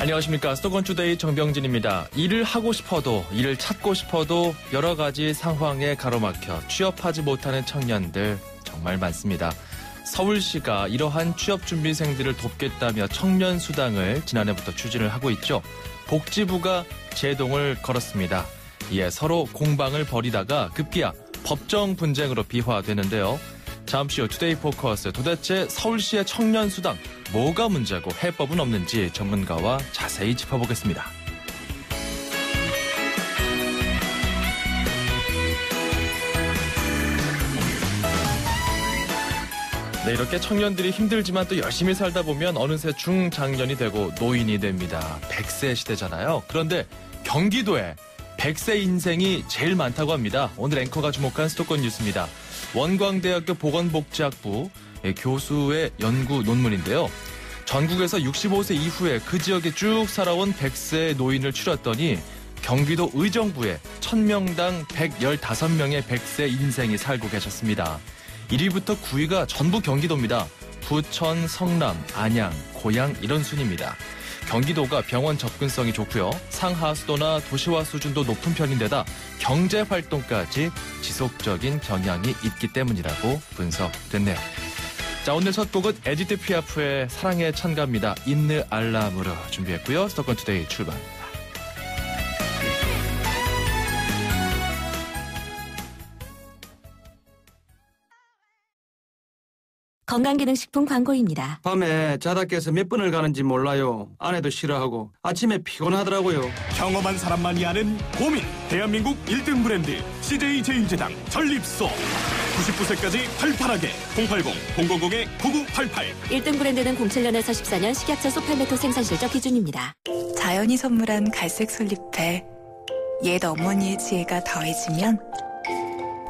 안녕하십니까. 수도권투데이 정병진입니다. 일을 하고 싶어도, 일을 찾고 싶어도 여러 가지 상황에 가로막혀 취업하지 못하는 청년들 정말 많습니다. 서울시가 이러한 취업준비생들을 돕겠다며 청년수당을 지난해부터 추진을 하고 있죠. 복지부가 제동을 걸었습니다. 이에 서로 공방을 벌이다가 급기야 법정 분쟁으로 비화되는데요. 잠시 후 투데이 포커스, 도대체 서울시의 청년수당 뭐가 문제고 해법은 없는지 전문가와 자세히 짚어보겠습니다. 네, 이렇게 청년들이 힘들지만 또 열심히 살다 보면 어느새 중장년이 되고 노인이 됩니다. 100세 시대잖아요. 그런데 경기도에 100세 인생이 제일 많다고 합니다. 오늘 앵커가 주목한 수도권 뉴스입니다. 원광대학교 보건복지학부 교수의 연구 논문인데요. 전국에서 65세 이후에 그 지역에 쭉 살아온 100세 노인을 추렸더니 경기도 의정부에 1000명당 115명의 100세 인생이 살고 계셨습니다. 1위부터 9위가 전부 경기도입니다. 부천, 성남, 안양, 고양 이런 순입니다. 경기도가 병원 접근성이 좋고요. 상하수도나 도시화 수준도 높은 편인데다 경제활동까지 지속적인 경향이 있기 때문이라고 분석됐네요. 자, 오늘 첫 곡은 에디트 피아프의 사랑의 찬가입니다. 인느 알람으로 준비했고요. 수도권 투데이 출발합니다. 건강기능식품 광고입니다. 밤에 자다 깨서 몇 번을 가는지 몰라요. 아내도 싫어하고 아침에 피곤하더라고요. 경험한 사람만이 아는 고민. 대한민국 1등 브랜드 CJ 제인제당 전립소. 99세까지 팔팔하게 080-000-9988. 1등 브랜드는 07년에서 14년 식약처 소팔메토 생산 실적 기준입니다. 자연이 선물한 갈색 솔잎에 옛 어머니의 지혜가 더해지면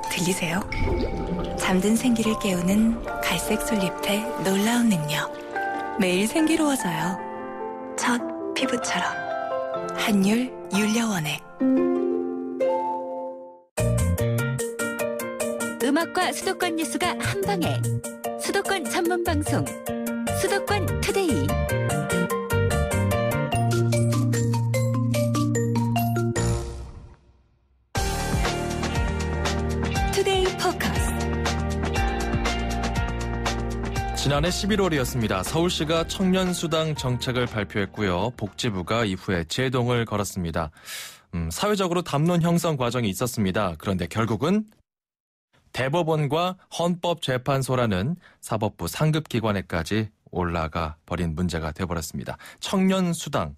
들리세요? 잠든 생기를 깨우는 갈색 솔잎의 놀라운 능력. 매일 생기로워져요. 첫 피부처럼. 한율 윤려원액. 음악과 수도권 뉴스가 한방에. 수도권 전문 방송. 수도권 투데이. 투데이 포커스. 지난해 11월이었습니다. 서울시가 청년수당 정책을 발표했고요. 복지부가 이후에 제동을 걸었습니다. 사회적으로 담론 형성 과정이 있었습니다. 그런데 결국은 대법원과 헌법재판소라는 사법부 상급기관에까지 올라가 버린 문제가 되어버렸습니다. 청년수당,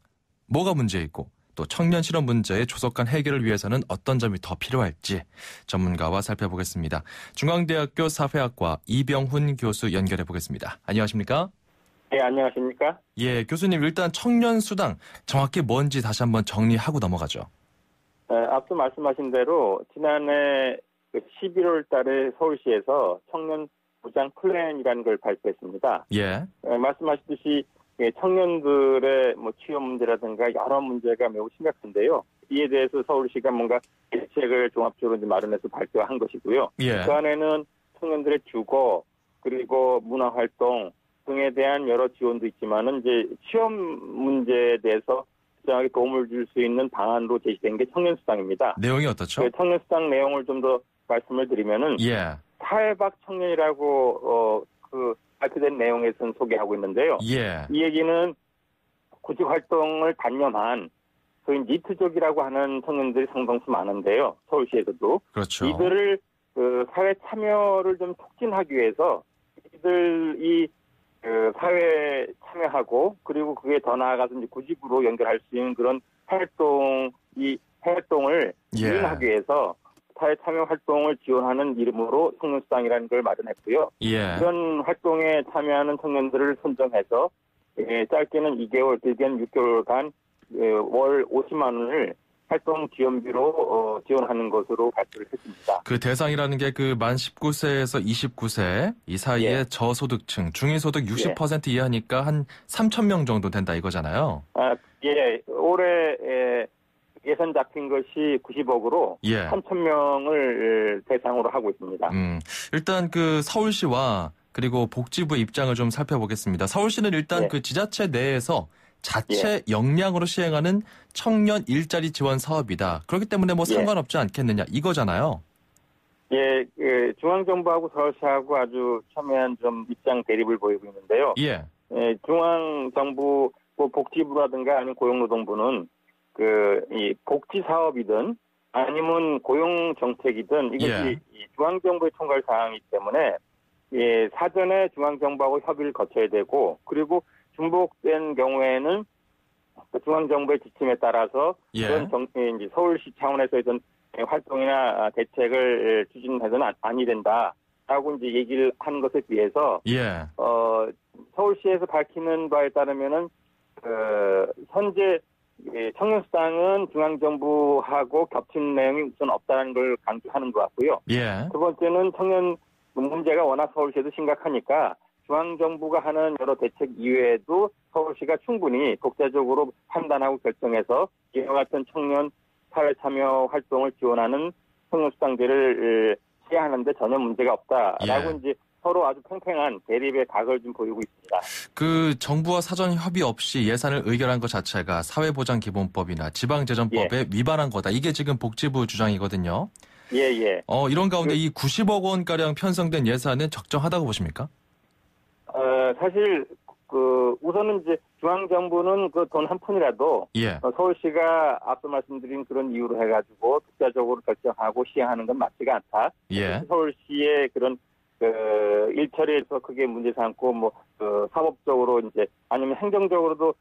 뭐가 문제 있고 또 청년 실업 문제의 조속한 해결을 위해서는 어떤 점이 더 필요할지 전문가와 살펴보겠습니다. 중앙대학교 사회학과 이병훈 교수 연결해 보겠습니다. 안녕하십니까? 네, 안녕하십니까? 예, 교수님 일단 청년수당 정확히 뭔지 다시 한번 정리하고 넘어가죠. 앞서 말씀하신 대로 지난해 11월 달에 서울시에서 청년 보장 플랜이라는 걸 발표했습니다. 예. 말씀하셨듯이 청년들의 취업 문제라든가 여러 문제가 매우 심각한데요. 이에 대해서 서울시가 뭔가 대책을 종합적으로 마련해서 발표한 것이고요. 예. 그 안에는 청년들의 주거 그리고 문화활동 등에 대한 여러 지원도 있지만은 이제 취업 문제에 대해서 정확하게 도움을 줄 수 있는 방안으로 제시된 게 청년수당입니다. 내용이 어떻죠? 그 청년수당 내용을 좀 더 말씀을 드리면은 예. 사회박 청년이라고 발표된 내용에서는 소개하고 있는데요. 예. 이 얘기는 구직 활동을 단념한 소위 니트족이라고 하는 청년들이 상당수 많은데요. 서울시에서도. 그렇죠. 이들을 사회 참여를 좀 촉진하기 위해서 이들이 사회에 참여하고 그리고 그게 더 나아가서 이제 구직으로 연결할 수 있는 그런 활동을 지원하기 위해서 사회 참여 활동을 지원하는 이름으로 청년수당이라는 걸 마련했고요. 예. 이런 활동에 참여하는 청년들을 선정해서 짧게는 2개월, 길게는 6개월간 월 50만 원을 활동 지원비로 지원하는 것으로 발표를 했습니다. 그 대상이라는 게 그 만 19세에서 29세 이 사이에 예. 저소득층, 중위소득 60% 이하니까 한 3,000명 정도 된다 이거잖아요. 예. 올해 예산 잡힌 것이 90억으로 예. 3,000명을 대상으로 하고 있습니다. 일단 그 서울시와 그리고 복지부 입장을 좀 살펴보겠습니다. 서울시는 일단 예. 그 지자체 내에서 자체 역량으로 시행하는 청년 일자리 지원 사업이다. 그렇기 때문에 뭐 상관없지 않겠느냐 이거잖아요. 예, 중앙정부하고 서울시하고 아주 첨예한 좀 입장 대립을 보이고 있는데요. 예. 중앙정부 복지부라든가 아니면 고용노동부는 이 복지 사업이든 아니면 고용 정책이든 이것이 이 중앙정부의 총괄 사항이기 때문에 사전에 중앙정부하고 협의를 거쳐야 되고 그리고 중복된 경우에는 중앙정부의 지침에 따라서 그런 이제 서울시 차원에서 이런 활동이나 대책을 추진해서는 아니 된다라고 이제 얘기를 하는 것에 비해서 서울시에서 밝히는 바에 따르면은 현재 청년수당은 중앙정부하고 겹치는 내용이 우선 없다는 걸 강조하는 것 같고요. 두 번째는 청년 문제가 워낙 서울시에도 심각하니까 중앙정부가 하는 여러 대책 이외에도 서울시가 충분히 독자적으로 판단하고 결정해서 이와 같은 청년 사회참여 활동을 지원하는 청년수당제를 시행하는데 전혀 문제가 없다라고 이제 서로 아주 팽팽한 대립의 각을 좀 보이고 있습니다. 그 정부와 사전 협의 없이 예산을 의결한 것 자체가 사회보장기본법이나 지방재정법에 위반한 거다. 이게 지금 복지부 주장이거든요. 이런 가운데 이 90억 원가량 편성된 예산은 적정하다고 보십니까? 사실 우선은 이제 중앙정부는 그 돈 한 푼이라도 서울시가 앞서 말씀드린 그런 이유로 해가지고 독자적으로 결정하고 시행하는 건 맞지가 않다. 서울시의 그런 일처리에서 크게 문제 삼고 사법적으로 이제 아니면 행정적으로도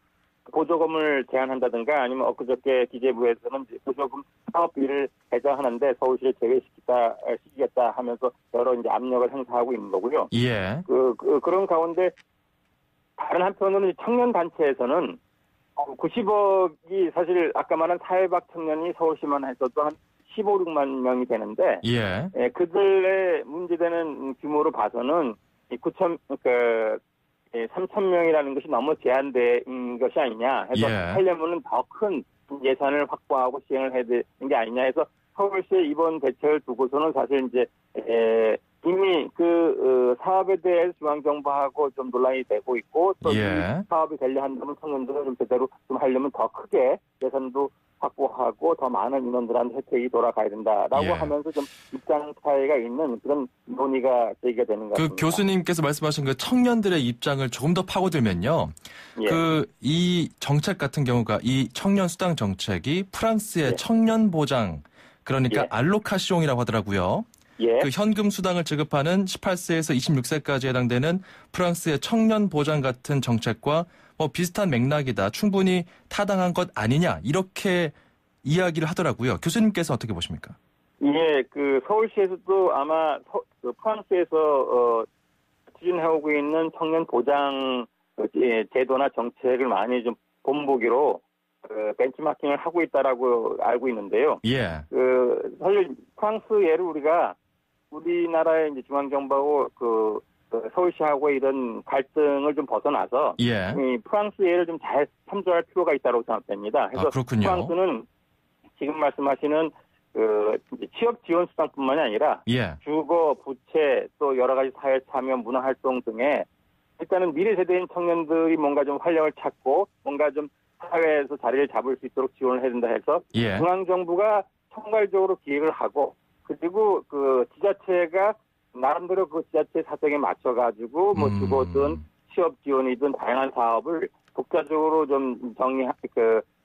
보조금을 제한한다든가 아니면 엊그저께 기재부에서는 이제 보조금 사업비를 배정하는데 서울시에 제외시키겠다 하면서 여러 이제 압력을 행사하고 있는 거고요. 그런 가운데 다른 한편으로는 청년 단체에서는 90억이 사실 아까 말한 사회박 청년이 서울시만 했어도 한 15, 6만 명이 되는데 그들의 문제되는 규모로 봐서는 3,000명이라는 것이 너무 제한된 것이 아니냐 해서 하려면은 더 큰 예산을 확보하고 시행을 해야 되는 게 아니냐 해서 서울시의 이번 대책을 두고서는 사실 이제 이미 사업에 대해 중앙정부하고 좀 논란이 되고 있고 또 사업이 되려 한다면 청년들은 좀 제대로 좀 하려면 더 크게 예산도 확보하고 더 많은 인원들한테 혜택이 돌아가야 된다라고 하면서 좀 입장 차이가 있는 그런 논의가 제기가 되는 것 같습니다. 교수님께서 말씀하신 그 청년들의 입장을 조금 더 파고들면요. 이 정책 같은 경우가 이 청년 수당 정책이 프랑스의 청년 보장 그러니까 알로카시옹이라고 하더라고요. 그 현금 수당을 지급하는 18세에서 26세까지 해당되는 프랑스의 청년 보장 같은 정책과 비슷한 맥락이다. 충분히 타당한 것 아니냐. 이렇게 이야기를 하더라고요. 교수님께서 어떻게 보십니까? 서울시에서도 아마 프랑스에서 추진해오고 있는 청년 보장 제도나 정책을 많이 좀 본보기로 벤치마킹을 하고 있다라고 알고 있는데요. 사실 프랑스 예를 우리나라의 이제 중앙정부하고 서울시하고의 이런 갈등을 좀 벗어나서 이 프랑스 예를 좀 잘 참조할 필요가 있다고 생각됩니다. 그래서 프랑스는 지금 말씀하시는 이제 취업 지원 수당뿐만이 아니라 주거, 부채 또 여러 가지 사회 참여, 문화 활동 등에 일단은 미래 세대인 청년들이 뭔가 좀 활력을 찾고 뭔가 좀 사회에서 자리를 잡을 수 있도록 지원을 해야 된다 해서 중앙정부가 총괄적으로 기획을 하고 그리고 지자체가 나름대로 지자체 사정에 맞춰가지고 주거든 취업 지원이든 다양한 사업을 독자적으로 좀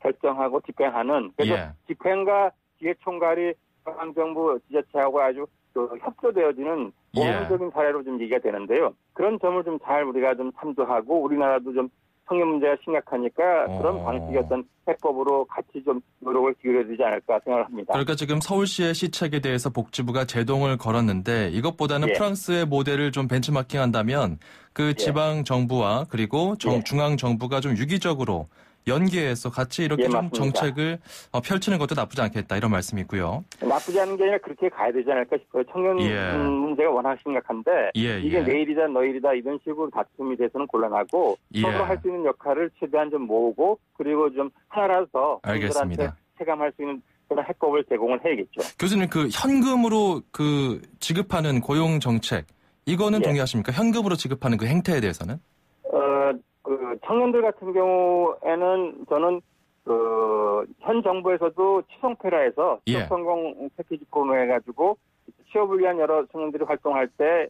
결정하고 집행하는 그래서 집행과 기획 총괄이 중앙정부 지자체하고 아주 협조되어지는 모범적인 사례로 좀 얘기가 되는데요. 그런 점을 좀 잘 우리가 좀 참조하고 우리나라도 좀 청년 문제가 심각하니까 그런 방식의 어떤 해법으로 같이 좀 노력을 기울여야 되지 않을까 생각을 합니다. 그러니까 지금 서울시의 시책에 대해서 복지부가 제동을 걸었는데 이것보다는 프랑스의 모델을 좀 벤치마킹한다면 지방 정부와 그리고 중앙 정부가 좀 유기적으로 연계해서 같이 이렇게 좀 맞습니다. 정책을 펼치는 것도 나쁘지 않겠다 이런 말씀이고요. 나쁘지 않은 게 아니라 그렇게 가야 되지 않을까 싶어요. 청년 문제가 워낙 심각한데 이게 내일이다 너일이다 이런 식으로 다툼이 돼서는 곤란하고 서로 할 수 있는 역할을 최대한 좀 모으고 그리고 좀 하나라도 더 청년들한테 체감할 수 있는 그런 해법을 제공을 해야겠죠. 교수님 현금으로 지급하는 고용 정책 이거는 동의하십니까? 현금으로 지급하는 그 행태에 대해서는? 청년들 같은 경우에는 저는 현 정부에서도 취성패라 해서 예. 취업성공 패키지 포함해가지고 취업을 위한 여러 청년들이 활동할 때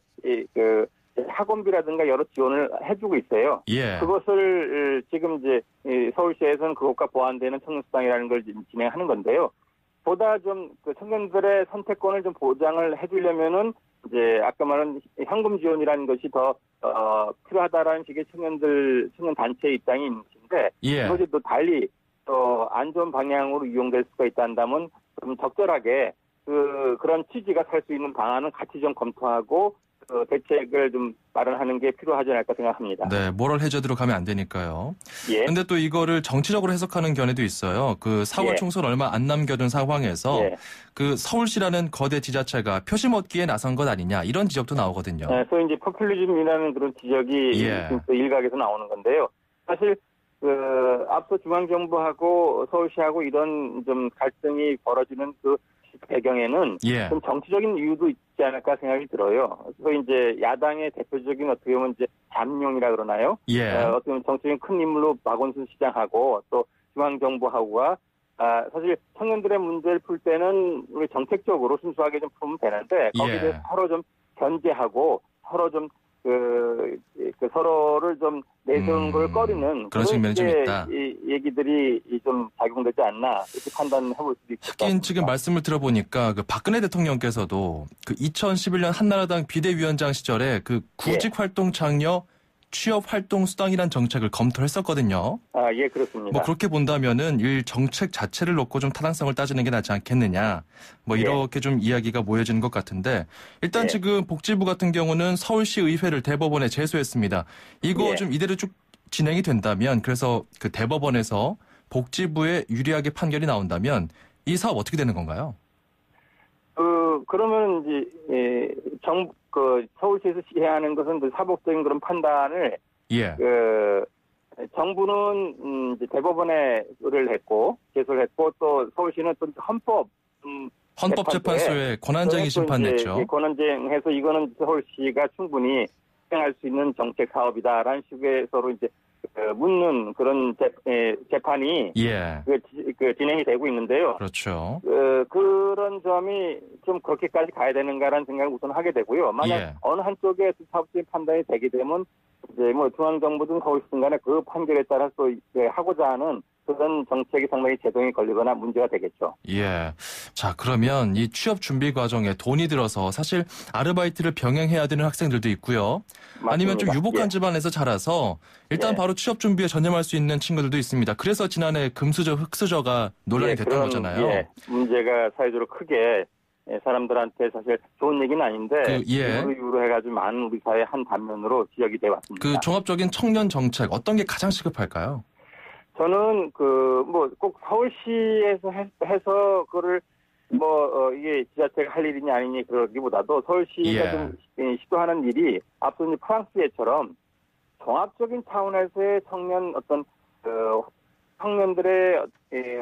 학원비라든가 여러 지원을 해주고 있어요. 예. 그것을 지금 이제 서울시에서는 그것과 보완되는 청년수당이라는 걸 진행하는 건데요. 보다 좀 그 청년들의 선택권을 좀 보장을 해주려면은 이제 아까 말한 현금 지원이라는 것이 더 필요하다라는 식의 청년 단체의 입장이 있는데 예. 이것이 또 달리 또 안 좋은 방향으로 이용될 수가 있다면 좀 적절하게 그런 취지가 살 수 있는 방안은 같이 좀 검토하고 대책을 좀 마련하는 게 필요하지 않을까 생각합니다. 네, 모럴 해저드로 가면 안 되니까요. 예. 근데 또 이거를 정치적으로 해석하는 견해도 있어요. 그 4월 예. 총선 얼마 안 남겨둔 상황에서 예. 그 서울시라는 거대 지자체가 표심 얻기에 나선 것 아니냐 이런 지적도 나오거든요. 네, 소위 이제 포퓰리즘이라는 그런 지적이 예. 지금 또 일각에서 나오는 건데요. 사실 앞서 중앙정부하고 서울시하고 이런 좀 갈등이 벌어지는 그 배경에는 예. 좀 정치적인 이유도 있지 않을까 생각이 들어요. 그래서 이제 야당의 대표적인 어떻게 보면 이제 잠룡이라 그러나요? 예. 어떻게 보면 정치적인 큰 인물로 박원순 시장하고 또 중앙정부하고가 사실 청년들의 문제를 풀 때는 우리 정책적으로 순수하게 좀 풀면 되는데 거기에 예. 대해서 서로 좀 견제하고 서로 좀 서로를 좀 내세우는 걸 꺼리는 그런 측면이 좀 있다. 얘기들이 좀 작용되지 않나 이렇게 판단해볼 수도 있을 것 하긴 같습니다. 지금 말씀을 들어보니까 그 박근혜 대통령께서도 그 2011년 한나라당 비대위원장 시절에 그 구직 활동 장려 취업 활동 수당이란 정책을 검토했었거든요. 예, 그렇습니다. 뭐 그렇게 본다면은 일 정책 자체를 놓고 좀 타당성을 따지는 게 낫지 않겠느냐. 뭐 이렇게 좀 이야기가 모여지는 것 같은데 일단 예. 지금 복지부 같은 경우는 서울시 의회를 대법원에 제소했습니다. 이거 예. 좀 이대로 쭉 진행이 된다면 그래서 그 대법원에서 복지부에 유리하게 판결이 나온다면 이 사업 어떻게 되는 건가요? 그러면 이제 서울시에서 시행하는 것은 그 사법적인 그런 판단을 예. 정부는 이제 대법원에 의뢰를 했고 제소를 했고 또 서울시는 또 헌법재판소에 권한쟁의 심판냈죠. 권한쟁해서 이거는 서울시가 충분히 수행할 수 있는 정책 사업이다라는 식의 서로 이제 묻는 그런 재판이 예. 진행이 되고 있는데요. 그렇죠. 그런 점이 좀 그렇게까지 가야 되는가라는 생각을 우선 하게 되고요. 만약 예. 어느 한쪽에 사업적인 판단이 되게 되면 이제 뭐 중앙정부든 서울시든 간에 그 판결에 따라서 하고자 하는 그런 정책이 상당히 제동이 걸리거나 문제가 되겠죠. 예. 자, 그러면 이 취업 준비 과정에 돈이 들어서 사실 아르바이트를 병행해야 되는 학생들도 있고요. 아니면 좀 맞습니다. 유복한 예. 집안에서 자라서 일단 예. 바로 취업 준비에 전념할 수 있는 친구들도 있습니다. 그래서 지난해 금수저, 흑수저가 논란이 됐던 그런, 거잖아요. 문제가 사회적으로 크게 사람들한테 사실 좋은 얘기는 아닌데 이유로 해가지고 많은 우리 사회 한 단면으로 지적이 돼 왔습니다. 그 종합적인 청년 정책 어떤 게 가장 시급할까요? 저는 꼭 서울시에서 해서 그거를 이게 지자체가 할 일이냐 아니냐 그러기보다도 서울시가 예. 좀 시도하는 일이 앞서 이제 프랑스예처럼 종합적인 차원에서의 청년들의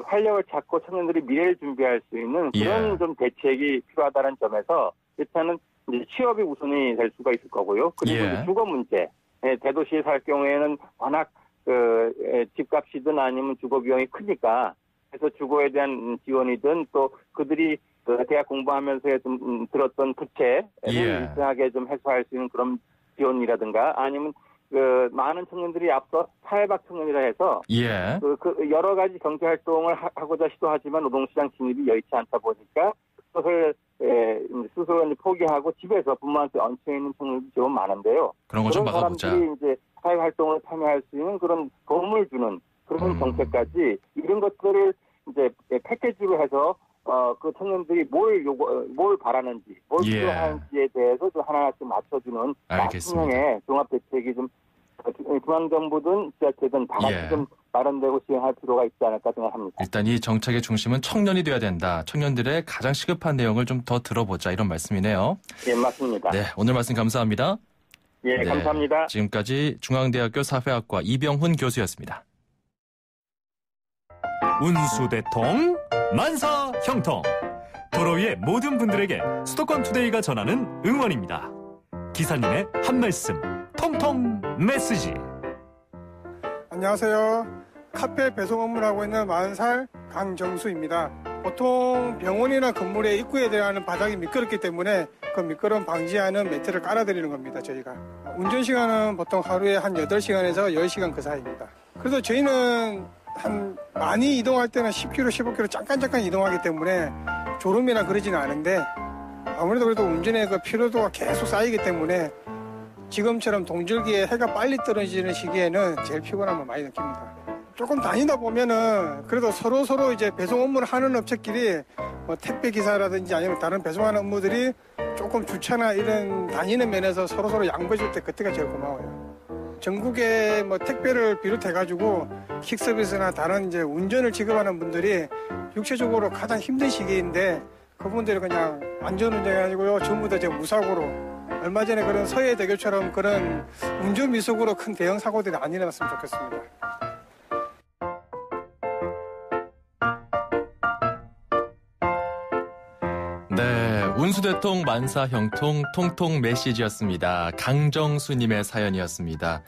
활력을 찾고 청년들이 미래를 준비할 수 있는 그런 예. 좀 대책이 필요하다는 점에서 일단은 이제 취업이 우선이 될 수가 있을 거고요. 그리고 예. 이제 주거 문제, 대도시에 살 경우에는 워낙 집값이든 아니면 주거 비용이 크니까 그래서 주거에 대한 지원이든 또 그들이 대학 공부하면서 좀 들었던 부채를 예. 일정하게 좀 해소할 수 있는 그런 지원이라든가 아니면 많은 청년들이 앞서 사회박 청년이라 해서 예. 여러 가지 경제 활동을 하고자 시도하지만 노동시장 진입이 여의치 않다 보니까 그것을 스스로 포기하고 집에서 부모한테 얹혀 있는 청년들이 좀 많은데요. 그런 거 좀 막아보자. 사람들이 이제 사회 활동을 참여할 수 있는 그런 도움을 주는 그런 정책까지 이런 것들을 이제 패키지로 해서 그 청년들이 뭘 바라는지, 뭘 예. 필요한지에 대해서 좀 하나씩 맞춰주는 알겠습니다. 맞춤형의 종합 대책이 좀 중앙정부든 지자체든 다 같이 예. 좀 마련되고 시행할 필요가 있지 않을까 생각합니다. 일단 이 정책의 중심은 청년이 돼야 된다. 청년들의 가장 시급한 내용을 좀 더 들어보자 이런 말씀이네요. 예, 맞습니다. 네, 오늘 말씀 감사합니다. 예, 네, 감사합니다. 지금까지 중앙대학교 사회학과 이병훈 교수였습니다. 운수대통 만사형통 도로 위의 모든 분들에게 수도권 투데이가 전하는 응원입니다. 기사님의 한 말씀 통통 메시지. 안녕하세요. 카페 배송 업무를 하고 있는 40살 강정수입니다. 보통 병원이나 건물의 입구에 들어가는 바닥이 미끄럽기 때문에 그 미끄럼 방지하는 매트를 깔아드리는 겁니다, 저희가. 운전 시간은 보통 하루에 한 8시간에서 10시간 그 사이입니다. 그래서 저희는 많이 이동할 때는 10km, 15km 잠깐 이동하기 때문에 졸음이나 그러지는 않은데 아무래도 그래도 운전의 그 피로도가 계속 쌓이기 때문에 지금처럼 동절기에 해가 빨리 떨어지는 시기에는 제일 피곤함을 많이 느낍니다. 조금 다니다 보면은 그래도 서로 이제 배송 업무를 하는 업체끼리 뭐 택배 기사라든지 아니면 다른 배송하는 업무들이 조금 주차나 이런 다니는 면에서 서로 양보해줄 때 그때가 제일 고마워요. 전국에 뭐 택배를 비롯해가지고 킥 서비스나 다른 이제 운전을 지급하는 분들이 육체적으로 가장 힘든 시기인데 그분들이 그냥 안전운전해가지고요 전부 다 이제 무사고로 얼마 전에 그런 서해대교처럼 그런 운전 미숙으로 큰 대형 사고들이 안 일어났으면 좋겠습니다. 네, 운수대통 만사형통 통통 메시지였습니다. 강정수님의 사연이었습니다.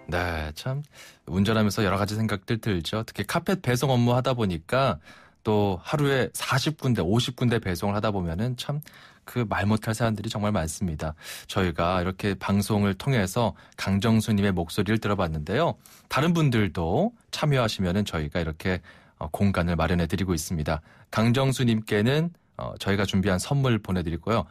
네, 참 운전하면서 여러 가지 생각들 들죠. 특히 카펫 배송 업무 하다 보니까 또 하루에 40군데, 50군데 배송을 하다 보면은 참 그 말 못할 사람들이 정말 많습니다. 저희가 이렇게 방송을 통해서 강정수님의 목소리를 들어봤는데요. 다른 분들도 참여하시면은 저희가 이렇게 공간을 마련해드리고 있습니다. 강정수님께는 저희가 준비한 선물 보내드리고요.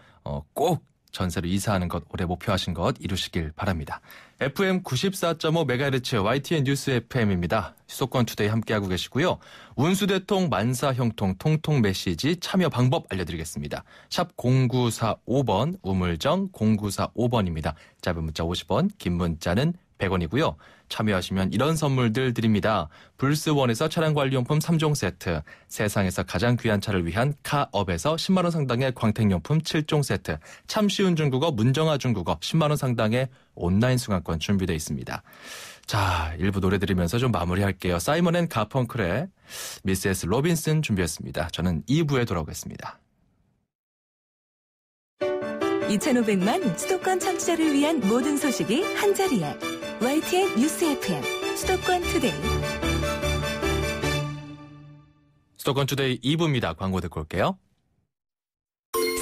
꼭 전세로 이사하는 것 올해 목표하신 것 이루시길 바랍니다. FM 94.5MHz YTN 뉴스 FM입니다. 수도권 투데이 함께하고 계시고요. 운수대통 만사형통 통통 메시지 참여 방법 알려드리겠습니다. 샵 0945번 우물정 0945번입니다. 짧은 문자 50원, 긴 문자는 100원이고요. 참여하시면 이런 선물들 드립니다. 불스원에서 차량관리용품 3종 세트, 세상에서 가장 귀한 차를 위한 카업에서 10만 원 상당의 광택용품 7종 세트, 참 쉬운 중국어 문정아 중국어 10만 원 상당의 온라인 수강권 준비되어 있습니다. 자, 1부 노래 들으면서 좀 마무리할게요. 사이먼 앤 가펑클의 미세스 로빈슨 준비했습니다. 저는 2부에 돌아오겠습니다. 2,500만 수도권 청취자를 위한 모든 소식이 한자리에 YTN 뉴스 FM 수도권 투데이. 수도권 투데이 2부입니다. 광고 듣고 올게요.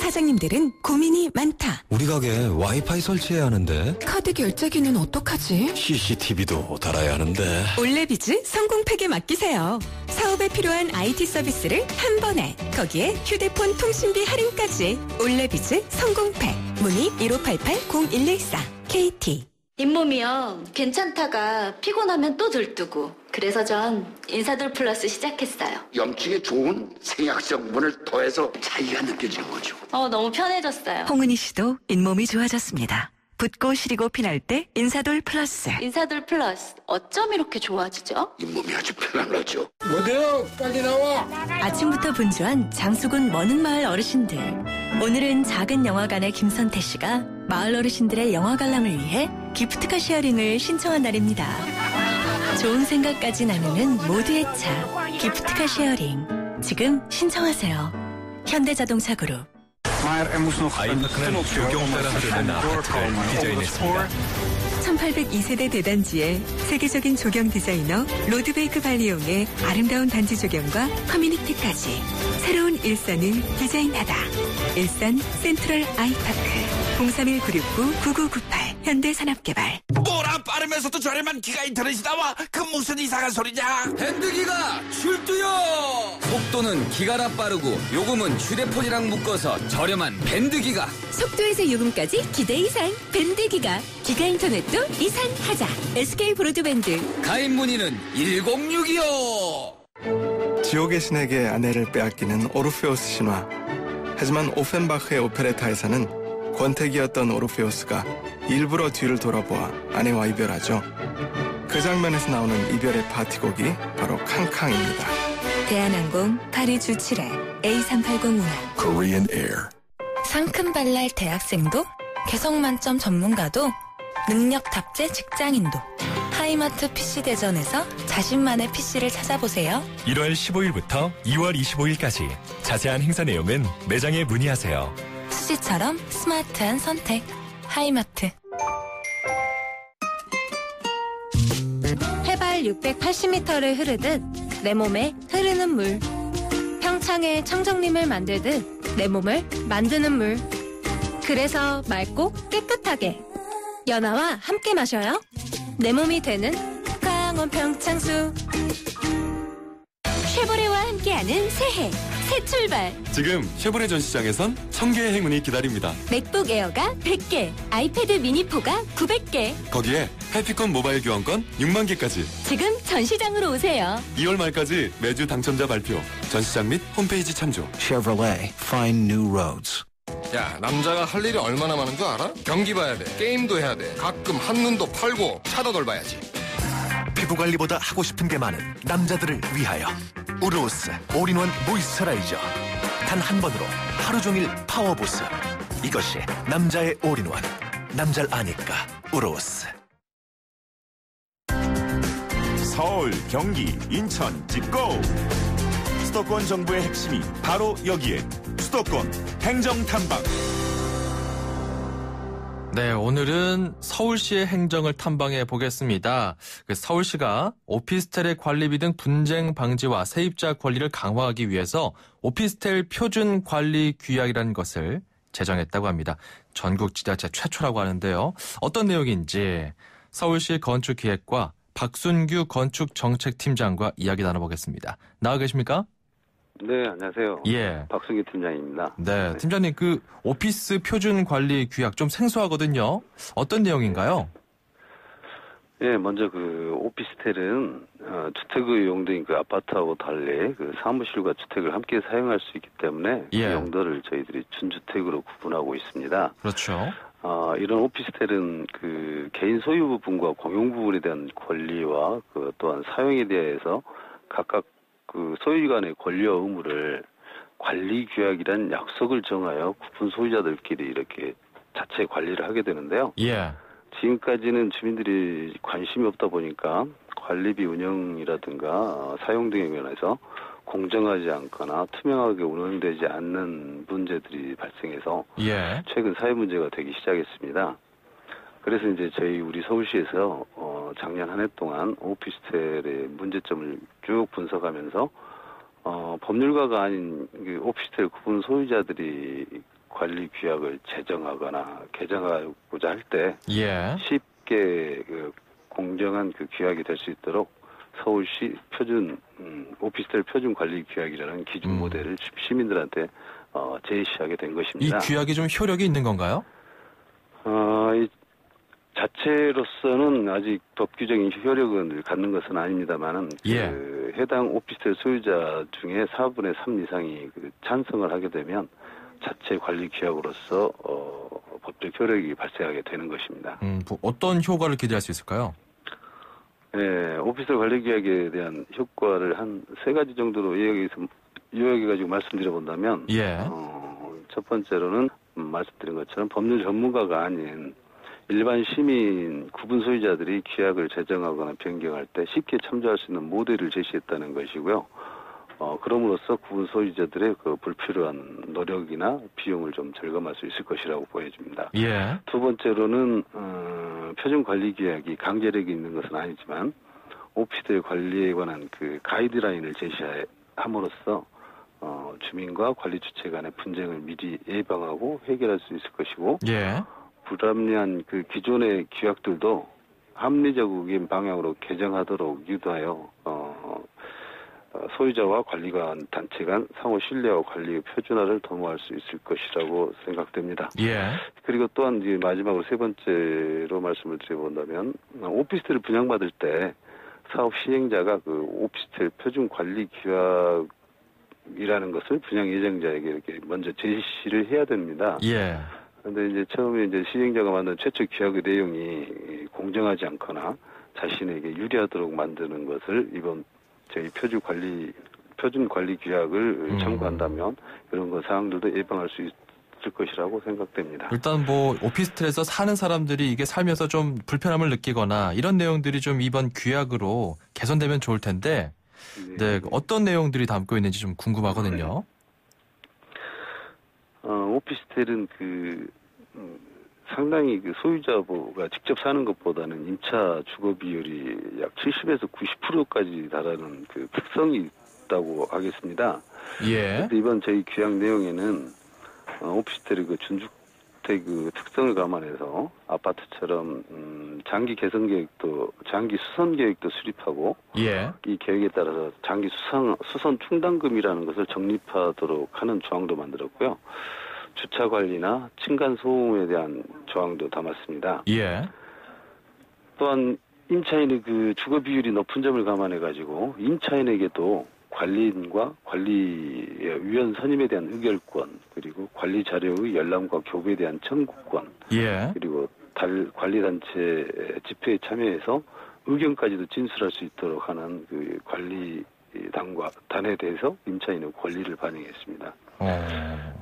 사장님들은 고민이 많다. 우리 가게 와이파이 설치해야 하는데 카드 결제기는 어떡하지? CCTV도 달아야 하는데 올레비즈 성공팩에 맡기세요. 사업에 필요한 IT 서비스를 한 번에, 거기에 휴대폰 통신비 할인까지. 올레비즈 성공팩. 문의 1588-0114 KT. 잇몸이요. 괜찮다가 피곤하면 또 들뜨고. 그래서 전 인사돌 플러스 시작했어요. 염증에 좋은 생약 성분을 더해서 차이가 느껴지는 거죠. 너무 편해졌어요. 홍은희 씨도 잇몸이 좋아졌습니다. 붓고 시리고 피날 때 인사돌 플러스. 인사돌 플러스. 어쩜 이렇게 좋아지죠? 잇몸이 아주 편안하죠. 뭐래요? 빨리 나와. 아침부터 분주한 장수군 머능마을 어르신들. 오늘은 작은 영화관의 김선태 씨가 마을 어르신들의 영화 관람을 위해 기프트카 쉐어링을 신청한 날입니다. 좋은 생각까지 나누는 모두의 차 기프트카 쉐어링. 지금 신청하세요. 현대자동차 그룹. 아이파크는 조경 따라 흐르는 아파트를 디자인했습니다. 1802세대 대단지에 세계적인 조경 디자이너 로드베이크 발리용의 아름다운 단지 조경과 커뮤니티까지 새로운 일산을 디자인하다. 일산 센트럴 아이파크 031-969-9998 현대산업개발. 뭐라 빠르면서도 저렴한 기가 인터넷이 나와? 그 무슨 이상한 소리냐? 밴드기가 출두요. 속도는 기가나 빠르고 요금은 휴대폰이랑 묶어서 저렴한 밴드기가. 속도에서 요금까지 기대 이상 밴드기가. 기가 인터넷도 이상하자. SK 브로드밴드. 가입 문의는 1062요. 지옥의 신에게 아내를 빼앗기는 오르페우스 신화. 하지만 오펜바흐의 오페레타에서는 권태기였던 오르페우스가 일부러 뒤를 돌아보아 아내와 이별하죠. 그 장면에서 나오는 이별의 파티곡이 바로 캉캉입니다. 대한항공 파리 주 7회 A380 운항. Korean Air. 상큼발랄 대학생도 개성 만점 전문가도 능력 탑재 직장인도 하이마트 PC대전에서 자신만의 PC를 찾아보세요. 1월 15일부터 2월 25일까지 자세한 행사 내용은 매장에 문의하세요. 수지처럼 스마트한 선택 하이마트. 해발 680m를 흐르듯 내 몸에 흐르는 물. 평창에 청정림을 만들듯 내 몸을 만드는 물. 그래서 맑고 깨끗하게 연아와 함께 마셔요. 내 몸이 되는 강원 평창수. 쉐보레와 함께하는 새해, 새 출발. 지금 쉐보레 전시장에선 1000개의 행운이 기다립니다. 맥북 에어가 100개, 아이패드 미니4가 900개. 거기에 해피콘 모바일 교환권 6만 개까지. 지금 전시장으로 오세요. 2월 말까지 매주 당첨자 발표. 전시장 및 홈페이지 참조. Chevrolet, find new roads. 야, 남자가 할 일이 얼마나 많은 줄 알아? 경기 봐야 돼, 게임도 해야 돼, 가끔 한눈도 팔고 차도 돌봐야지. 피부관리보다 하고 싶은 게 많은 남자들을 위하여 우르오스 올인원 모이스처라이저. 단 한 번으로 하루 종일 파워보스. 이것이 남자의 올인원. 남자를 아니까 우르오스. 서울, 경기, 인천, 집고! 수도권 정부의 핵심이 바로 여기에. 수도권 행정탐방. 네, 오늘은 서울시의 행정을 탐방해 보겠습니다. 서울시가 오피스텔의 관리비 등 분쟁 방지와 세입자 권리를 강화하기 위해서 오피스텔 표준 관리 규약이라는 것을 제정했다고 합니다. 전국 지자체 최초라고 하는데요. 어떤 내용인지 서울시 건축기획과 박순규 건축정책팀장과 이야기 나눠보겠습니다. 나와 계십니까? 네, 안녕하세요. 예. 박승규 팀장입니다. 네, 팀장님, 그 오피스 표준 관리 규약 좀 생소하거든요. 어떤 내용인가요? 예, 먼저 그 오피스텔은 주택의 용도인 그 아파트하고 달리 그 사무실과 주택을 함께 사용할 수 있기 때문에 그 용도를 저희들이 준주택으로 구분하고 있습니다. 그렇죠. 이런 오피스텔은 그 개인 소유 부분과 공용 부분에 대한 권리와 그 또한 사용에 대해서 각각 그 소유간의 권리와 의무를 관리 규약이란 약속을 정하여 구분 소유자들끼리 이렇게 자체 관리를 하게 되는데요. 예. 지금까지는 주민들이 관심이 없다 보니까 관리비 운영이라든가 사용 등에 관해서 공정하지 않거나 투명하게 운영되지 않는 문제들이 발생해서 최근 사회 문제가 되기 시작했습니다. 그래서 이제 우리 서울시에서 작년 한 해 동안 오피스텔의 문제점을 쭉 분석하면서 법률가가 아닌 그 오피스텔 구분 소유자들이 관리 규약을 제정하거나 개정하고자 할 때 쉽게 그 공정한 그 규약이 될 수 있도록 서울시 표준 오피스텔 표준 관리 규약이라는 기준 모델을 시민들한테 제시하게 된 것입니다. 이 규약이 좀 효력이 있는 건가요? 이 자체로서는 아직 법규적인 효력을 갖는 것은 아닙니다만은 그 해당 오피스텔 소유자 중에 4분의 3 이상이 그 찬성을 하게 되면 자체 관리 규약으로서 법적 효력이 발생하게 되는 것입니다. 어떤 효과를 기대할 수 있을까요? 네, 오피스텔 관리 규약에 대한 효과를 한 3가지 정도로 요약해가지고 말씀드려본다면 첫 번째로는 말씀드린 것처럼 법률 전문가가 아닌 일반 시민 구분 소유자들이 규약을 제정하거나 변경할 때 쉽게 참조할 수 있는 모델을 제시했다는 것이고요. 그럼으로써 구분 소유자들의 그 불필요한 노력이나 비용을 좀 절감할 수 있을 것이라고 보여집니다. 두 번째로는 표준 관리 규약이 강제력이 있는 것은 아니지만 오피스텔 관리에 관한 그 가이드라인을 제시함으로써 주민과 관리 주체 간의 분쟁을 미리 예방하고 해결할 수 있을 것이고 불합리한 그 기존의 규약들도 합리적인 방향으로 개정하도록 유도하여 소유자와 관리관 단체 간 상호 신뢰와 관리의 표준화를 도모할 수 있을 것이라고 생각됩니다. 그리고 또한 이제 마지막으로 3번째로 말씀을 드려본다면 오피스텔을 분양받을 때 사업 시행자가 그 오피스텔 표준 관리 규약이라는 것을 분양 예정자에게 이렇게 먼저 제시를 해야 됩니다. 그런데 이제 처음에 이제 시행자가 만든 최초 규약의 내용이 공정하지 않거나 자신에게 유리하도록 만드는 것을 이번 저희 표준 관리 규약을 참고한다면 이런 거 사항들도 예방할 수 있을 것이라고 생각됩니다. 일단 뭐 오피스텔에서 사는 사람들이 이게 살면서 좀 불편함을 느끼거나 이런 내용들이 좀 이번 규약으로 개선되면 좋을 텐데, 어떤 내용들이 담고 있는지 좀 궁금하거든요. 오피스텔은 상당히 그 소유자가 직접 사는 것보다는 임차 주거 비율이 약 70에서 90%까지 달하는 그 특성이 있다고 하겠습니다. 예. 이번 저희 규약 내용에는 오피스텔의 그 준주택 그 특성을 감안해서 아파트처럼 장기 개선 계획도 장기 수선 계획도 수립하고 예. 이 계획에 따라서 장기 수선 충당금이라는 것을 적립하도록 하는 조항도 만들었고요. 주차 관리나 층간 소음에 대한 조항도 담았습니다. 예. 또한 임차인의 그 주거 비율이 높은 점을 감안해 가지고 임차인에게도 관리인과 관리위원 선임에 대한 의결권, 그리고 관리 자료의 열람과 교부에 대한 청구권, 예. 그리고 관리단체 집회에 참여해서 의견까지도 진술할 수 있도록 하는 그 관리단과 단에 대해서 임차인의 권리를 반영했습니다.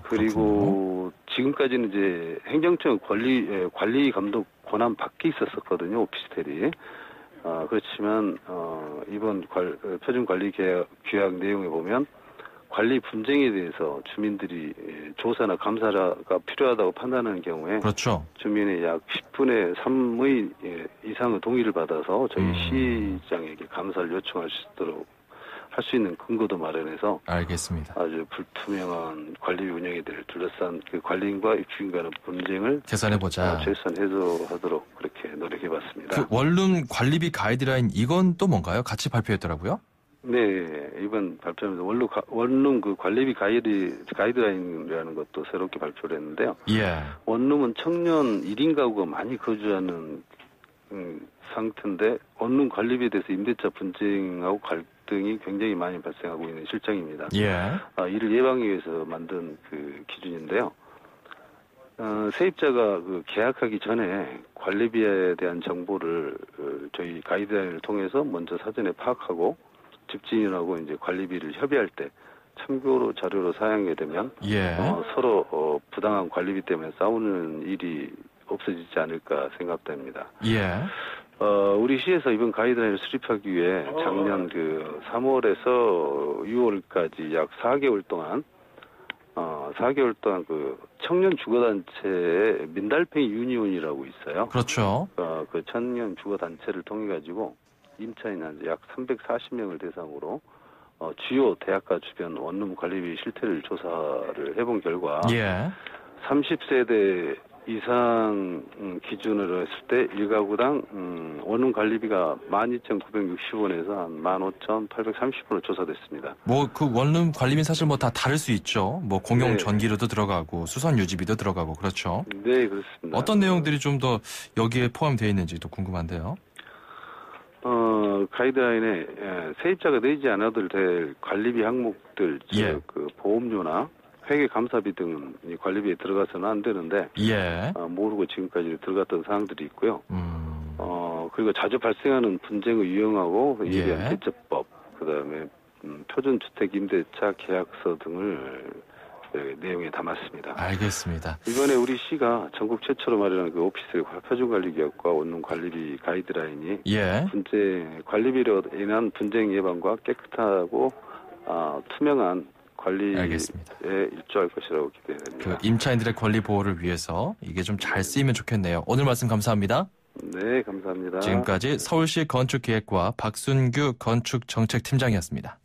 그리고 지금까지는 이제 행정청 관리 감독 권한 밖에 있었거든요, 오피스텔이. 그렇지만 이번 표준 관리 규약 내용에 보면 관리 분쟁에 대해서 주민들이 조사나 감사가 필요하다고 판단하는 경우에 그렇죠. 주민의 약 10분의 3의 이상의 동의를 받아서 저희 시장에게 감사를 요청할 수 있도록 할 수 있는 근거도 마련해서 알겠습니다. 아주 불투명한 관리 운영에 대해 둘러싼 그 관리인과 입주인 간의 분쟁을 개선해보자. 최소한 해소하도록 그렇게 노력해봤습니다. 그 원룸 관리비 가이드라인 이건 또 뭔가요? 같이 발표했더라고요. 네, 이번 발표하면서 원룸 그 관리비 가이드라인이라는 것도 새롭게 발표를 했는데요. 예. 원룸은 청년 1인 가구가 많이 거주하는 상태인데 원룸 관리비에 대해서 임대차 분쟁하고 갈등이 굉장히 많이 발생하고 있는 실정입니다. 예. 이를 예방하기 위해서 만든 그 기준인데요. 세입자가 그 계약하기 전에 관리비에 대한 정보를 저희 가이드라인을 통해서 먼저 사전에 파악하고 집주인하고 이제 관리비를 협의할 때 참고로 자료로 사용하게 되면 예. 서로 부당한 관리비 때문에 싸우는 일이 없어지지 않을까 생각됩니다. 예. 우리 시에서 이번 가이드라인을 수립하기 위해 작년 그 3월에서 6월까지 약 4개월 동안 그 청년 주거단체의 민달팽이 유니온이라고 있어요. 그렇죠. 그 청년 주거단체를 통해 가지고 임차인 약 340명을 대상으로 주요 대학가 주변 원룸 관리비 실태를 조사를 해본 결과 예. 30세대 이상 기준으로 했을 때 1가구당 원룸 관리비가 12,960원에서 한 15,830원으로 조사됐습니다. 뭐 그 원룸 관리비 사실 뭐 다 다를 수 있죠. 뭐 공용 네. 전기료도 들어가고 수선 유지비도 들어가고 그렇죠. 네, 그렇습니다. 어떤 내용들이 좀 더 여기에 포함되어 있는지도 궁금한데요. 가이드라인에 세입자가 내지 않아도 될 관리비 항목들, 예. 그 보험료나 회계 감사비 등은 이 관리비에 들어가서는 안 되는데 예. 모르고 지금까지 들어갔던 사항들이 있고요. 그리고 자주 발생하는 분쟁을 유형하고 이에 대한 대처법, 그다음에 표준주택 임대차 계약서 등을 내용에 담았습니다. 알겠습니다. 이번에 우리 시가 전국 최초로 마련한 그 오피스 표준관리규약과 원룸 관리비 가이드라인이 예. 관리비로 인한 분쟁 예방과 깨끗하고 투명한 관리에 일조할 것이라고 기대됩니다. 그 임차인들의 권리 보호를 위해서 이게 좀 잘 쓰이면 좋겠네요. 오늘 말씀 감사합니다. 네, 감사합니다. 지금까지 서울시 건축기획과 박순규 건축정책팀장이었습니다.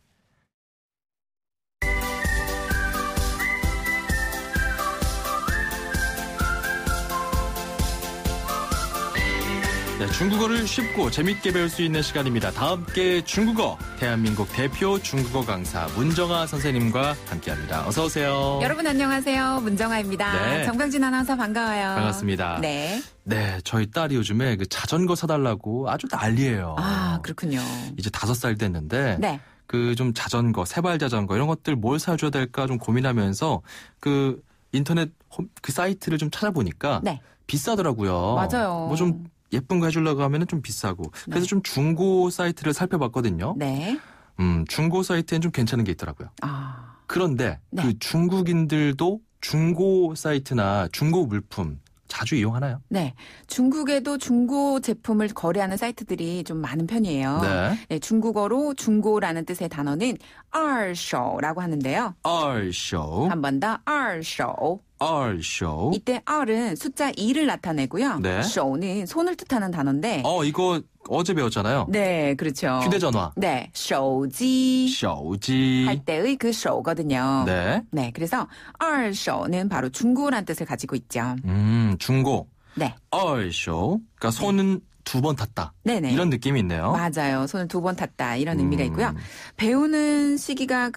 네, 중국어를 쉽고 재밌게 배울 수 있는 시간입니다. 다 함께 중국어, 대한민국 대표 중국어 강사 문정아 선생님과 함께합니다. 어서 오세요. 여러분 안녕하세요. 문정아입니다. 네. 정병진 아나운서 반가워요. 반갑습니다. 네. 네, 저희 딸이 요즘에 그 자전거 사달라고 아주 난리예요. 아, 그렇군요. 이제 5살 됐는데 네. 그 좀 자전거, 세발 자전거 이런 것들 뭘 사줘야 될까 좀 고민하면서 그 인터넷 그 사이트를 좀 찾아보니까 네. 비싸더라고요. 맞아요. 뭐 좀 예쁜 거 해주려고 하면은 좀 비싸고. 그래서 좀 중고 사이트를 살펴봤거든요. 네. 중고 사이트엔 좀 괜찮은 게 있더라고요. 아. 그런데 그 중국인들도 중고 사이트나 중고 물품 자주 이용하나요? 네. 중국에도 중고 제품을 거래하는 사이트들이 좀 많은 편이에요. 네. 네, 중국어로 중고라는 뜻의 단어는 二手라고 하는데요. 二手. 한 번 더 二手. R show. 이때 R은 숫자 2를 나타내고요. 네. show는 손을 뜻하는 단어인데. 이거 어제 배웠잖아요. 네, 그렇죠. 휴대전화. 네, 手机 할 때의 그 show거든요. 네. 네, 그래서 R show는 바로 중고란 뜻을 가지고 있죠. 중고. 네. R show. 그러니까 손은 2번 탔다. 네네. 이런 느낌이 있네요. 맞아요. 손을 2번 탔다. 이런 의미가 있고요. 배우는 시기가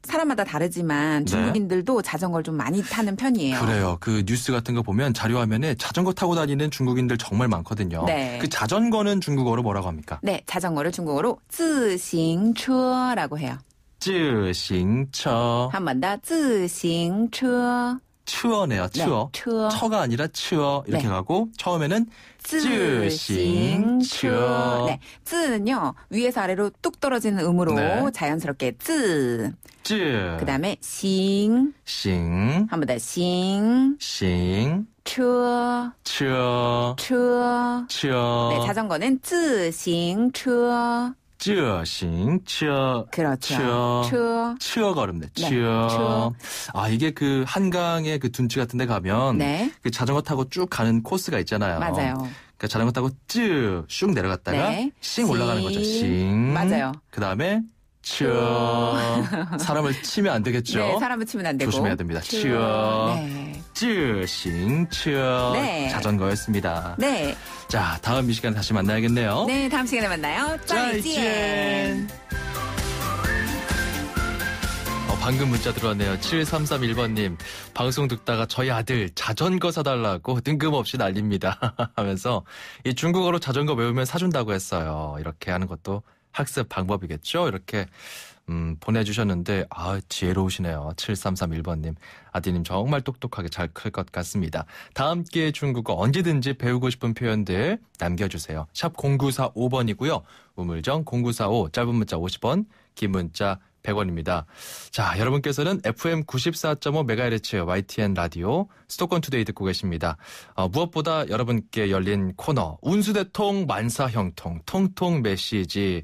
사람마다 다르지만 중국인들도 자전거를 좀 많이 타는 편이에요. 그래요. 그 뉴스 같은 거 보면 자료화면에 자전거 타고 다니는 중국인들 정말 많거든요. 네. 그 자전거는 중국어로 뭐라고 합니까? 네, 자전거를 중국어로 自行车라고 해요. 自行车. 한 번 더, 自行车. 추어네요. 추어. 네, 추어. 처가 아니라 추어 이렇게 네. 가고 처음에는 自行车. 네, 自는요 위에서 아래로 뚝 떨어지는 음으로 네. 자연스럽게 自. 自. 그다음에 行. 行. 한 번 더, 行. 行. 车. 车. 车. 车. 네, 자전거는 自行车. 自行车. 그렇죠. 추어가 어렵네. 네, 추어. 이게 그 한강의 그 둔치 같은 데 가면 네. 그 자전거 타고 쭉 가는 코스가 있잖아요. 맞아요. 그러니까 자전거 타고 쭉 내려갔다가 네. 씩 올라가는 거죠. 싱. 맞아요. 그다음에 추어. 사람을 치면 안 되겠죠? 네, 사람을 치면 안 되고. 조심해야 됩니다. 추어. 네. 自行车. 네. 자전거였습니다. 네. 자, 다음 이 시간에 다시 만나야겠네요. 네, 다음 시간에 만나요. 再见. 방금 문자 들어왔네요. 7331번님. 방송 듣다가 저희 아들 자전거 사달라고 뜬금없이 난립니다. 하면서 이 중국어로 자전거 외우면 사준다고 했어요. 이렇게 하는 것도 학습 방법이겠죠? 이렇게 보내주셨는데 지혜로우시네요. 7331번님. 아디님 정말 똑똑하게 잘 클 것 같습니다. 다음 기회에 중국어 언제든지 배우고 싶은 표현들 남겨주세요. 샵 0945번이고요. 우물정 0945 짧은 문자 50원 긴 문자 100원입니다. 자, 여러분께서는 FM 94.5MHz YTN 라디오 수도권 투데이 듣고 계십니다. 무엇보다 여러분께 열린 코너 운수대통 만사형통 통통 메시지.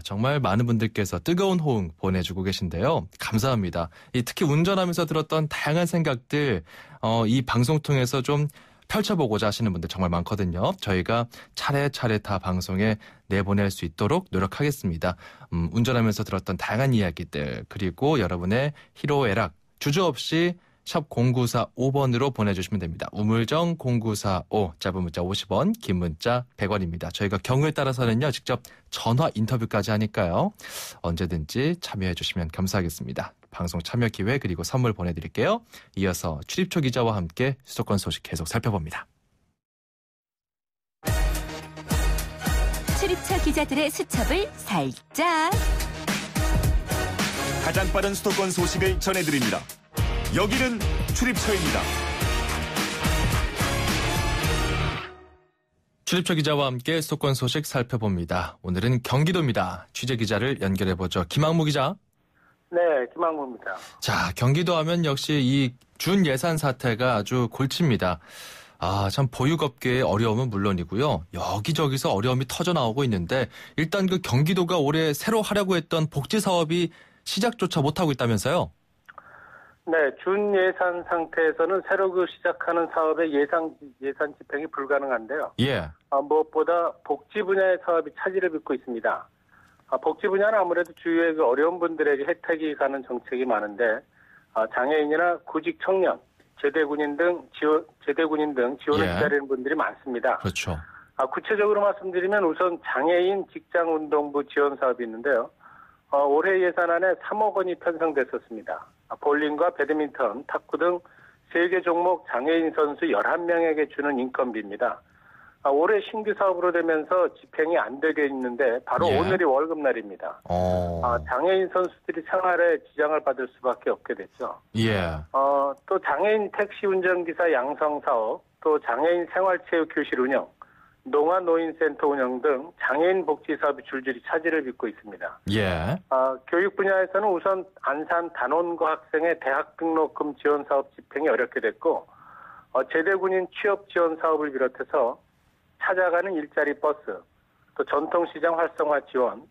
정말 많은 분들께서 뜨거운 호응 보내주고 계신데요. 감사합니다. 특히 운전하면서 들었던 다양한 생각들 이 방송 통해서 좀 펼쳐보고자 하시는 분들 정말 많거든요. 저희가 차례차례 다 방송에 내보낼 수 있도록 노력하겠습니다. 운전하면서 들었던 다양한 이야기들 그리고 여러분의 희로애락 주저없이 샵 0945번으로 보내주시면 됩니다. 우물정 0945 짧은 문자 50원 긴 문자 100원입니다. 저희가 경우에 따라서는요. 직접 전화 인터뷰까지 하니까요. 언제든지 참여해 주시면 감사하겠습니다. 방송 참여 기회 그리고 선물 보내드릴게요. 이어서 출입처 기자와 함께 수도권 소식 계속 살펴봅니다. 출입처 기자들의 수첩을 살짝. 가장 빠른 수도권 소식을 전해드립니다. 여기는 출입처입니다. 출입처 기자와 함께 수도권 소식 살펴봅니다. 오늘은 경기도입니다. 취재 기자를 연결해보죠. 김학무 기자. 네, 김학무입니다. 자, 경기도 하면 역시 이 준 예산 사태가 아주 골치입니다. 참 보육업계의 어려움은 물론이고요. 여기저기서 어려움이 터져 나오고 있는데 일단 그 경기도가 올해 새로 하려고 했던 복지 사업이 시작조차 못하고 있다면서요? 네, 준 예산 상태에서는 새로 시작하는 사업의 예산 집행이 불가능한데요. 예. 무엇보다 복지 분야의 사업이 차질을 빚고 있습니다. 복지 분야는 아무래도 주위의 어려운 분들에게 혜택이 가는 정책이 많은데 장애인이나 구직 청년, 제대군인 등 지원을 기다리는 분들이 많습니다. 그렇죠. 구체적으로 말씀드리면 우선 장애인 직장운동부 지원 사업이 있는데요. 올해 예산안에 3억 원이 편성됐었습니다. 볼링과 배드민턴, 탁구 등 3개 종목 장애인 선수 11명에게 주는 인건비입니다. 올해 신규 사업으로 되면서 집행이 안 되게 있는데 바로 오늘이 월급날입니다. 장애인 선수들이 생활에 지장을 받을 수밖에 없게 됐죠. 예. 또 장애인 택시 운전기사 양성 사업, 또 장애인 생활체육 교실 운영, 농아노인센터 운영 등 장애인 복지 사업이 줄줄이 차질을 빚고 있습니다. 예. 교육 분야에서는 우선 안산 단원고 학생의 대학 등록금 지원 사업 집행이 어렵게 됐고, 제대군인 취업 지원 사업을 비롯해서 찾아가는 일자리 버스, 또 전통시장 활성화 지원,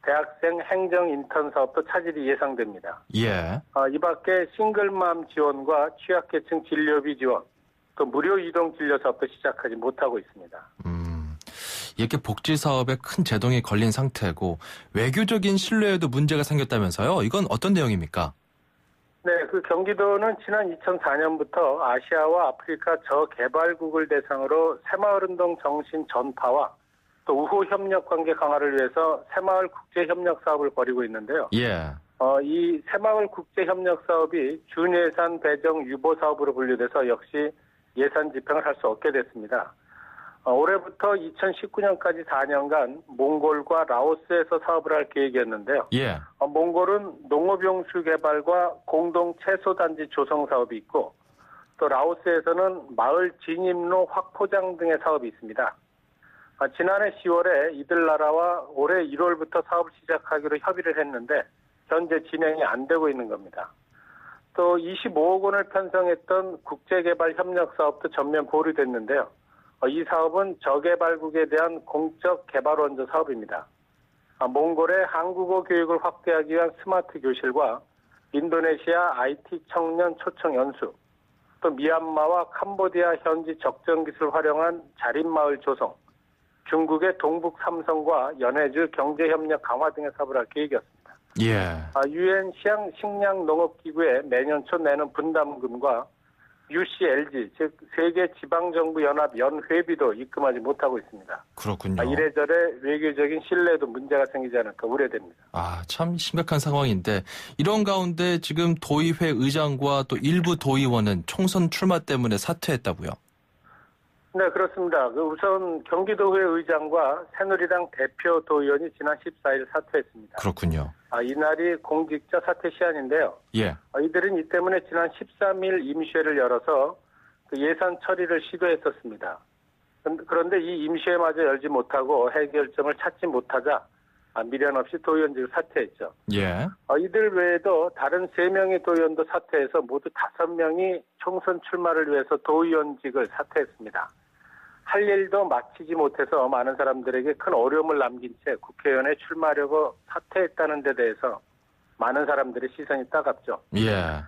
대학생 행정 인턴 사업도 차질이 예상됩니다. 예. 이 밖에 싱글맘 지원과 취약계층 진료비 지원, 또 무료 이동 진료 사업도 시작하지 못하고 있습니다. 이렇게 복지 사업에 큰 제동이 걸린 상태고 외교적인 신뢰에도 문제가 생겼다면서요? 이건 어떤 내용입니까? 네, 그 경기도는 지난 2004년부터 아시아와 아프리카 저개발국을 대상으로 새마을운동 정신 전파와 또 우호 협력 관계 강화를 위해서 새마을 국제 협력 사업을 벌이고 있는데요. 예. 이 새마을 국제 협력 사업이 준예산 배정 유보 사업으로 분류돼서 역시 예산 집행을 할 수 없게 됐습니다. 올해부터 2019년까지 4년간 몽골과 라오스에서 사업을 할 계획이었는데요. 예. 몽골은 농업용수 개발과 공동 채소단지 조성 사업이 있고 또 라오스에서는 마을 진입로 확포장 등의 사업이 있습니다. 지난해 10월에 이들 나라와 올해 1월부터 사업을 시작하기로 협의를 했는데 현재 진행이 안 되고 있는 겁니다. 또 25억 원을 편성했던 국제개발협력 사업도 전면 보류됐는데요. 이 사업은 저개발국에 대한 공적 개발 원조 사업입니다. 몽골의 한국어 교육을 확대하기 위한 스마트 교실과 인도네시아 IT 청년 초청 연수, 또 미얀마와 캄보디아 현지 적정 기술 활용한 자립마을 조성, 중국의 동북 삼성과 연해주 경제협력 강화 등의 사업을 할 계획이었습니다. 예. 유엔 식량농업기구에 매년 초 내는 분담금과 UCLG, 즉 세계지방정부연합 연회비도 입금하지 못하고 있습니다. 그렇군요. 이래저래 외교적인 신뢰에도 문제가 생기지 않을까 우려됩니다. 참 심각한 상황인데 이런 가운데 지금 도의회 의장과 또 일부 도의원은 총선 출마 때문에 사퇴했다고요? 네, 그렇습니다. 우선 경기도의회 의장과 새누리당 대표 도의원이 지난 14일 사퇴했습니다. 그렇군요. 이날이 공직자 사퇴 시한인데요. 예. 이들은 이 때문에 지난 13일 임시회를 열어서 예산 처리를 시도했었습니다. 그런데 이 임시회마저 열지 못하고 해결점을 찾지 못하자 미련 없이 도의원직을 사퇴했죠. 예. 이들 외에도 다른 3명의 도의원도 사퇴해서 모두 5명이 총선 출마를 위해서 도의원직을 사퇴했습니다. 할 일도 마치지 못해서 많은 사람들에게 큰 어려움을 남긴 채 국회의원에 출마하려고 사퇴했다는 데 대해서 많은 사람들의 시선이 따갑죠. 예.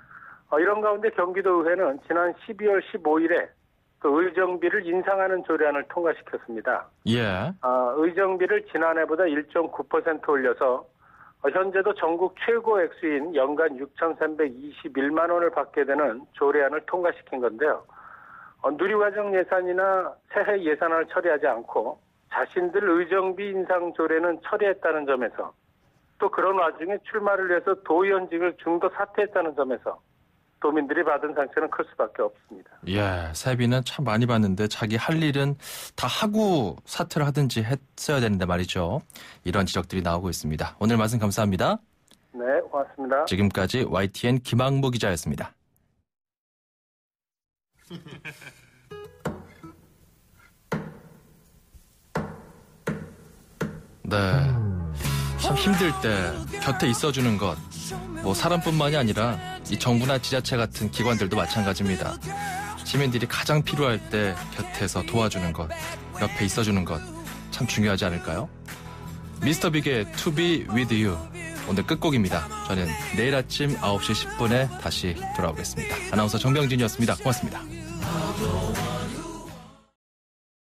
이런 가운데 경기도의회는 지난 12월 15일에 그 의정비를 인상하는 조례안을 통과시켰습니다. 예. 의정비를 지난해보다 1.9% 올려서 현재도 전국 최고 액수인 연간 6,321만 원을 받게 되는 조례안을 통과시킨 건데요. 누리과정 예산이나 새해 예산안을 처리하지 않고 자신들 의정비 인상 조례는 처리했다는 점에서 또 그런 와중에 출마를 위해서 도의원직을 중도 사퇴했다는 점에서 도민들이 받은 상처는 클 수밖에 없습니다. 예, 세비는 참 많이 받는데 자기 할 일은 다 하고 사퇴를 하든지 했어야 되는데 말이죠. 이런 지적들이 나오고 있습니다. 오늘 말씀 감사합니다. 네, 고맙습니다. 지금까지 YTN 김학무 기자였습니다. 네, 참 힘들 때 곁에 있어주는 것, 사람뿐만이 아니라 이 정부나 지자체 같은 기관들도 마찬가지입니다. 시민들이 가장 필요할 때 곁에서 도와주는 것, 옆에 있어주는 것 참 중요하지 않을까요? 미스터 빅의 To Be With You 오늘 끝곡입니다. 저는 내일 아침 9시 10분에 다시 돌아오겠습니다. 아나운서 정병진이었습니다. 고맙습니다.